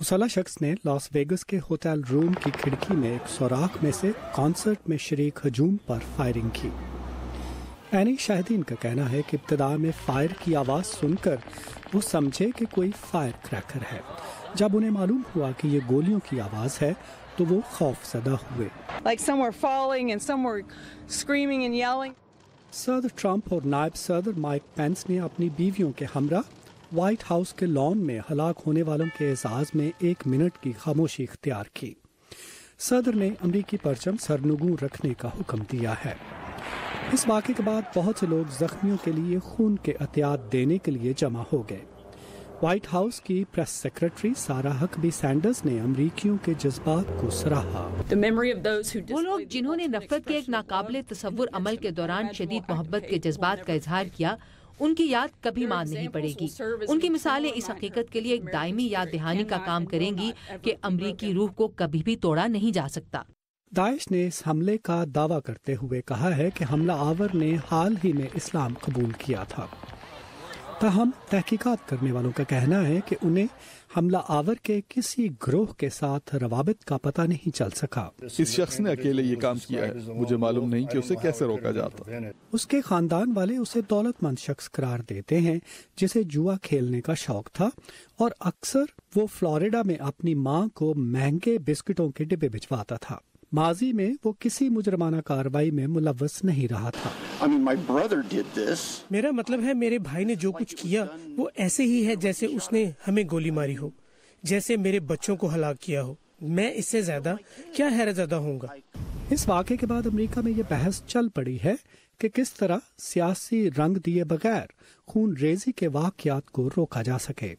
مسلح شخص نے لاس ویگس کے ہوٹل روم کی کھڑکی میں ایک سوراخ میں سے کانسرٹ میں شریک ہجوم پر فائرنگ کی۔ عینی شاہدین کا کہنا ہے کہ ابتدا میں فائر کی آواز سن کر وہ سمجھے کہ کوئی فائر کریکر ہے۔ جب انہیں معلوم ہوا کہ یہ گولیوں کی آواز ہے تو وہ خوف زدہ ہوئے۔ صدر ٹرمپ اور نائب صدر مائک پینس نے اپنی بیویوں کے ہمراہ وائٹ ہاؤس کے لان میں ہلاک ہونے والوں کے اعزاز میں 1 منٹ کی خاموشی اختیار کی۔ صدر نے امریکی پرچم سرنگوں رکھنے کا حکم دیا ہے۔ اس واقعے کے بعد بہت سے لوگ زخمیوں کے لیے خون کے عطیات دینے کے لیے جمع ہو گئے۔ وائٹ ہاؤس کی پریس سیکرٹری سارا ہکبی سینڈرز نے امریکیوں کے جذبات کو سراہا۔ وہ لوگ جنہوں نے نفرت کے ایک ناقابل تصور عمل کے دوران شدید محبت کے جذبات کا اظہار کیا، ان کی یاد کبھی ماند نہیں پڑے گی۔ ان کی مثالیں اس حقیقت کے لیے ایک دائمی یاد دہانی کا کام کریں گی کہ امریکی روح کو کبھی بھی توڑا نہیں جا سکتا۔ داعش نے اس حملے کا دعویٰ کرتے ہوئے کہا ہے کہ حملہ آور نے حال ہی میں اسلام قبول کیا تھا۔ تاہم تحقیقات کرنے والوں کا کہنا ہے کہ انہیں حملہ آور کے کسی گروہ کے ساتھ روابط کا پتہ نہیں چل سکا۔ اس شخص نے اکیلے یہ کام کیا ہے، مجھے معلوم نہیں کہ اسے کیسے روکا جاتا۔ اس کے خاندان والے اسے دولت مند شخص قرار دیتے ہیں جسے جوا کھیلنے کا شوق تھا، اور اکثر وہ فلوریڈا میں اپنی ماں کو مہنگے بسکٹوں کے ڈبے بھجواتا تھا۔ ماضی میں وہ کسی مجرمانہ کارروائی میں ملوث نہیں رہا تھا۔ میرا مطلب ہے میرے بھائی نے جو کچھ کیا وہ ایسے ہی ہے جیسے اس نے ہمیں گولی ماری ہو، جیسے میرے بچوں کو ہلاک کیا ہو۔ میں اس سے زیادہ کیا حیرت زدہ ہوں گا۔ اس واقعے کے بعد امریکہ میں یہ بحث چل پڑی ہے کہ کس طرح سیاسی رنگ دیے بغیر خون ریزی کے واقعات کو روکا جا سکے۔